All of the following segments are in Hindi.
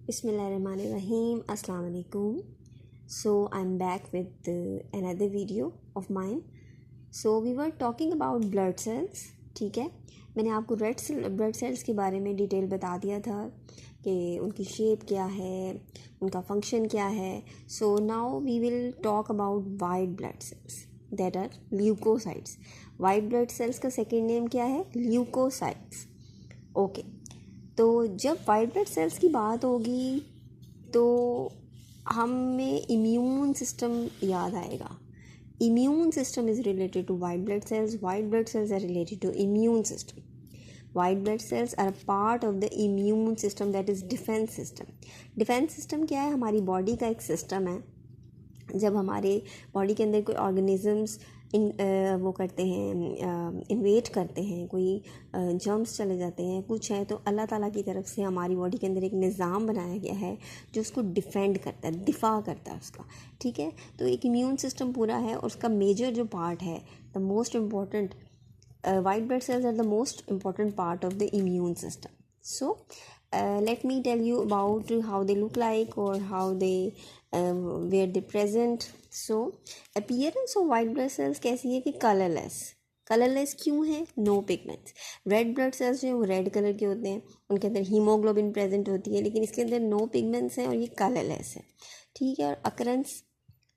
Bismillahirrahmanirrahim. Assalamu alaikum. So I'm back with another video of mine. So we were talking about blood cells. ठीक है, मैंने आपको ब्लड सेल्स के बारे में डिटेल बता दिया था कि उनकी शेप क्या है, उनका फंक्शन क्या है. So now we will talk about white blood cells that are leucocytes. White blood cells का सेकेंड नेम क्या है? ल्यूकोसाइट्स. ओके, तो जब वाइट ब्लड सेल्स की बात होगी तो हमें इम्यून सिस्टम याद आएगा. Immune system is related to white blood cells. White blood cells are related to immune system. White blood cells are part of the immune system that is defence system. Defence system क्या है? हमारी बॉडी का एक सिस्टम है. जब हमारे बॉडी के अंदर कोई ऑर्गेनिजम्स वो करते हैं, इन्वेट करते हैं, कोई जर्म्स चले जाते हैं, कुछ है, तो अल्लाह ताला की तरफ से हमारी बॉडी के अंदर एक निज़ाम बनाया गया है जो उसको डिफेंड करता है, दिफा करता है उसका. ठीक है, तो एक इम्यून सिस्टम पूरा है और उसका मेजर जो पार्ट है, the most important, white blood cells are the most important part of the immune system. So let me tell you about how they look like or how they where they present. So appearance of white blood cells कैसी है कि कलरलेस क्यों है? No pigments. Red blood cells जो है वो रेड कलर के होते हैं, उनके अंदर हीमोग्लोबिन प्रेजेंट होती है, लेकिन इसके अंदर नो पिगमेंट्स हैं और ये कलरलेस है. ठीक है, और occurrence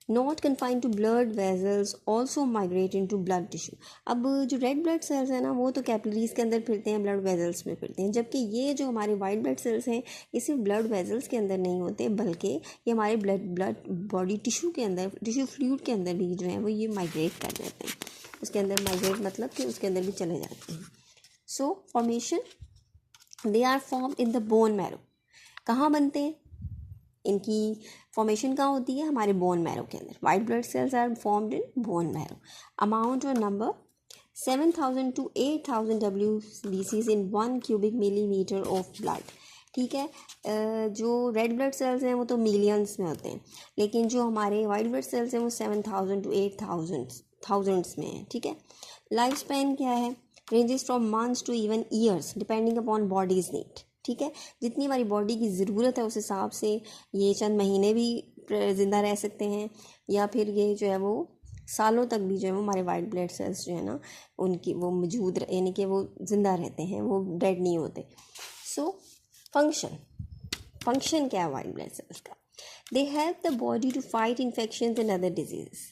not confined to blood vessels, also migrate in to blood tissue. अब जो रेड ब्लड सेल्स हैं ना, वो तो कैपिलरीज के अंदर फिरते हैं, ब्लड वेजल्स में फिरते हैं, जबकि ये जो हमारे वाइट ब्लड सेल्स हैं ये सिर्फ ब्लड वेजल्स के अंदर नहीं होते, बल्कि ये हमारे ब्लड बॉडी टिश्यू के अंदर, टिश्यू फ्लूइड के अंदर भी जो है वो ये माइग्रेट कर जाते हैं. उसके अंदर माइग्रेट मतलब कि उसके अंदर भी चले जाते हैं. So formation, they are form in the bone marrow. कहाँ बनते हैं? इनकी फॉर्मेशन कहाँ होती है? हमारे बोन मैरो के अंदर. White blood cells are formed in bone marrow. Amount और number 7,000 to 8,000 WBCs in 1 cubic millimeter of blood. ठीक है, जो रेड ब्लड सेल्स हैं वो तो मिलियंस में होते हैं, लेकिन जो हमारे वाइट ब्लड सेल्स हैं वो 7,000 to 8,000 में हैं. ठीक है, लाइफ स्पैन क्या है? Ranges from months to even years depending upon body's need. ठीक है, जितनी हमारी बॉडी की ज़रूरत है उस हिसाब से ये चंद महीने भी ज़िंदा रह सकते हैं, या फिर ये जो है वो सालों तक भी जो है वो हमारे वाइट ब्लड सेल्स जो है ना उनकी वो मौजूद, यानी कि वो ज़िंदा रहते हैं, वो डेड नहीं होते. सो फंक्शन क्या है वाइट ब्लड सेल्स का? They help the body to fight infections and other diseases.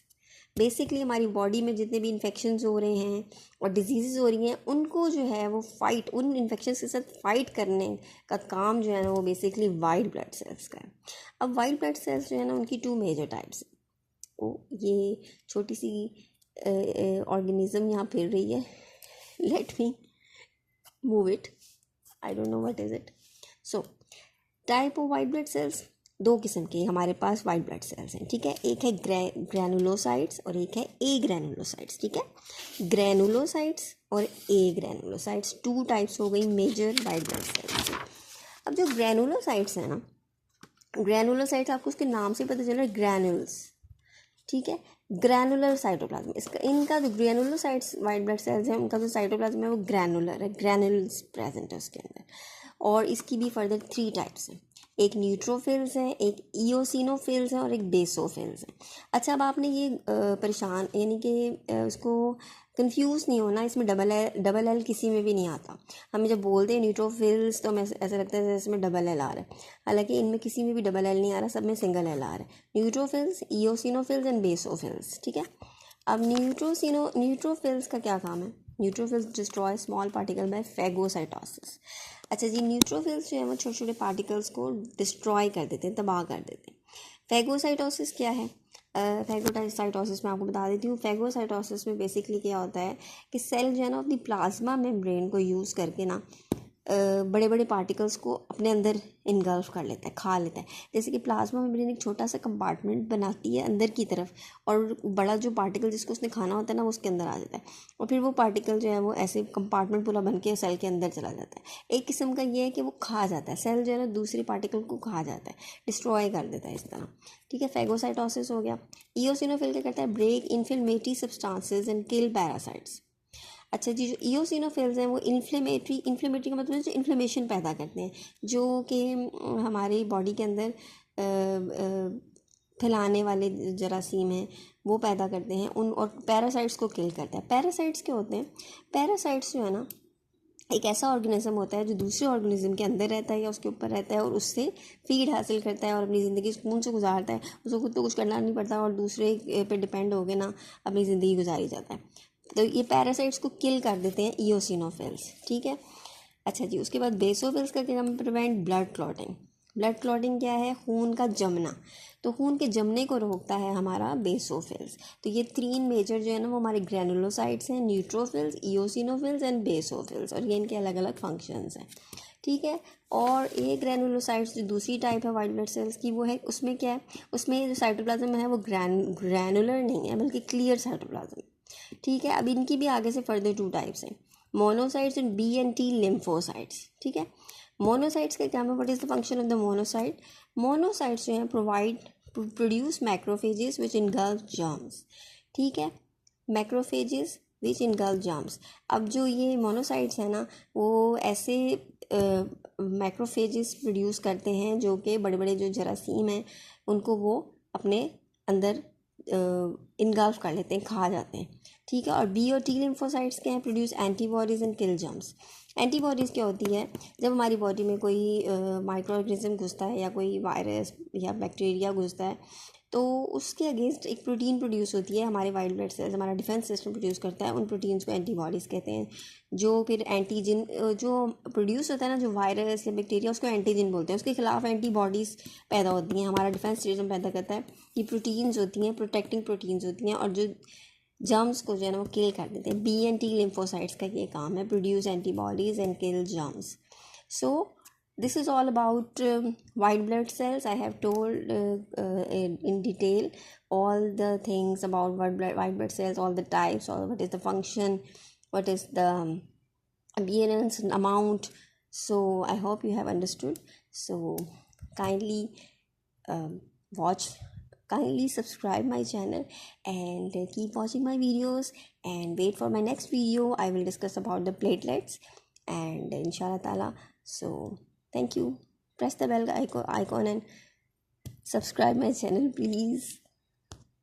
Basically हमारी बॉडी में जितने भी इन्फेक्शंस हो रहे हैं और डिजीज़ हो रही हैं, उनको जो है वो फाइट, उन इन्फेक्शंस के साथ फाइट करने का काम जो है ना वो बेसिकली वाइट ब्लड सेल्स का है. अब वाइट ब्लड सेल्स जो है ना उनकी 2 मेजर टाइप्स हैं. वो ये छोटी सी ऑर्गेनिज्म यहाँ फिर रही है, let me move it, I don't know what is it. So type of white blood sales, 2 किस्म के हमारे पास वाइट ब्लड सेल्स हैं. ठीक है, एक है ग्रैनुलोसाइट्स और एक है ए ग्रैनुलोसाइट्स. ठीक है, ग्रैनुलोसाइट्स और ए ग्रैनुलोसाइट्स 2 टाइप्स हो गई मेजर वाइट ब्लड सेल्स. अब जो ग्रैनुलोसाइट्स हैं ना, ग्रैनुलोसाइट्स आपको उसके नाम से पता चल रहा है, ग्रैनुल्स. ठीक है, ग्रैनुलर साइटोप्लाज्म. इनका जो ग्रैनुलोसाइट्स वाइट ब्लड सेल्स हैं उनका जो साइटोप्लाज्म है वो ग्रैनुलर है, ग्रैनुल्स प्रेजेंट है उसके अंदर. और इसकी भी फर्दर 3 टाइप्स हैं. एक न्यूट्रोफिल्स हैं, एक इओसिनोफिल्स हैं और एक बेसोफिल्स हैं. अच्छा, अब आपने ये परेशान, यानी कि उसको कंफ्यूज नहीं होना, इसमें डबल एल किसी में भी नहीं आता. हमें जब बोलते हैं न्यूट्रोफिल्स तो हमें ऐसा लगता है जैसे इसमें डबल एल आ रहा है, हालांकि इनमें किसी में भी डबल एल नहीं आ रहा, सब में सिंगल एल आ रहा है. Neutrophils, eosinophils and basophils. ठीक है, अब न्यूट्रोफिल्स का क्या काम है? Neutrophils destroy small particle by phagocytosis. अच्छा जी, न्यूट्रोफिल्स जो है वो छोटे छोटे पार्टिकल्स को डिस्ट्रॉय कर देते हैं, तबाह कर देते हैं. फेगोसाइटोसिस क्या है? फेगोसाइटोसिस मैं आपको बता देती हूँ. फेगोसाइटोसिस में बेसिकली क्या होता है कि सेल जो है ना अपनी प्लाज्मा मेम्ब्रेन को यूज़ करके ना बड़े बड़े पार्टिकल्स को अपने अंदर इनगल्फ कर लेता है, खा लेता है. जैसे कि प्लाज्मा मेम्ब्रेन एक छोटा सा कंपार्टमेंट बनाती है अंदर की तरफ, और बड़ा जो पार्टिकल जिसको उसने खाना होता है ना वो उसके अंदर आ जाता है, और फिर वो पार्टिकल जो है वो ऐसे कंपार्टमेंट पूरा बन के सेल के अंदर चला जाता है. एक किस्म का ये है कि वो खा जाता है, सेल जो है ना दूसरी पार्टिकल को खा जाता है, डिस्ट्रॉय कर देता है इस तरह. ठीक है, फेगोसाइटोसिस हो गया. इओसिनोफिल क्या करता है? Break inflammatory substances and kill parasites. अच्छा जी, जो ईओसिनोफिल्स हैं वो इन्फ्लेमेटरी का मतलब है जो इन्फ्लेमेशन पैदा करते हैं, जो कि हमारी बॉडी के अंदर फैलाने वाले जरासीम हैं वो पैदा करते हैं उन, और पैरासाइट्स को किल करता है। पैरासाइट्स क्या होते हैं? पैरासाइट्स जो है ना, एक ऐसा ऑर्गेनिज्म होता है जो दूसरे ऑर्गेनिज्म के अंदर रहता है या उसके ऊपर रहता है और उससे फीड हासिल करता है और अपनी ज़िंदगी सुकून से गुजारता है। उसको खुद तो कुछ करना नहीं पड़ता और दूसरे पे डिपेंड हो के ना अपनी ज़िंदगी गुजारी जाता है। तो ये पैरासाइट्स को किल कर देते हैं ईओसिनोफिल्स, ठीक है। अच्छा जी, उसके बाद बेसोफिल्स का क्या काम? Prevent blood clotting. Blood clotting क्या है? खून का जमना। तो खून के जमने को रोकता है हमारा बेसोफिल्स। तो ये 3 मेजर जो है ना वो हमारे ग्रैनुलोसाइट्स हैं, न्यूट्रोफिल्स, ईओसिनोफिल्स एंड बेसोफिल्स, और ये इनके अलग अलग फंक्शंस हैं, ठीक है। और एक ग्रैनुलोसाइट्स जो दूसरी टाइप है वाइट ब्लड सेल्स की, वो है उसमें क्या है? उसमें जो साइटोप्लाज्म है वो ग्रैनुलर नहीं है बल्कि क्लियर साइटोप्लाज्म, ठीक है। अब इनकी भी आगे से फर्दर 2 टाइप्स हैं, monocytes and B and T lymphocytes, ठीक है। मोनोसाइट्स का क्या है? What is the function of the monocyte? Monocytes जो हैं provide produce macrophages which engulf germs, ठीक है। Macrophages which engulf germs. अब जो ये मोनोसाइट्स हैं ना वो ऐसे मैक्रोफेजेस प्रोड्यूस करते हैं जो कि बड़े बड़े जो जरासीम हैं उनको वो अपने अंदर इनगल्फ कर लेते हैं, खा जाते हैं, ठीक है। और बी और टी लिम्फोसाइट्स क्या हैं? Produce antibodies and kill germs. Antibodies क्या होती है? जब हमारी बॉडी में कोई माइक्रो ऑर्गेनिज्म घुसता है या कोई वायरस या बैक्टीरिया घुसता है तो उसके अगेंस्ट एक प्रोटीन प्रोड्यूस होती है, हमारे वाइट ब्लड सेल्स, हमारा डिफेंस सिस्टम प्रोड्यूस करता है, उन प्रोटीन्स को एंटीबॉडीज़ कहते हैं। जो फिर एंटीजन जो प्रोड्यूस होता है ना, जो वायरस या बैक्टीरिया, उसको एंटीजन बोलते हैं, उसके खिलाफ एंटीबॉडीज़ पैदा होती हैं, हमारा डिफेंस सिस्टम पैदा करता है। ये प्रोटीन्स होती हैं, प्रोटेक्टिंग प्रोटीन्स होती हैं, और जो जर्म्स को जो है ना वो किल कर देते हैं। बी एंड टी लिम्फोसाइट्स का ये काम है, produce antibodies and kill germs. So this is all about white blood cells. I have told in detail all the things about white blood cells, all the types, all what is the function, what is the appearance and amount. So I hope you have understood. So kindly watch, kindly subscribe my channel and keep watching my videos and wait for my next video. I will discuss about the platelets and inshallah ta'ala. So thank you. Press the bell icon and subscribe my channel please.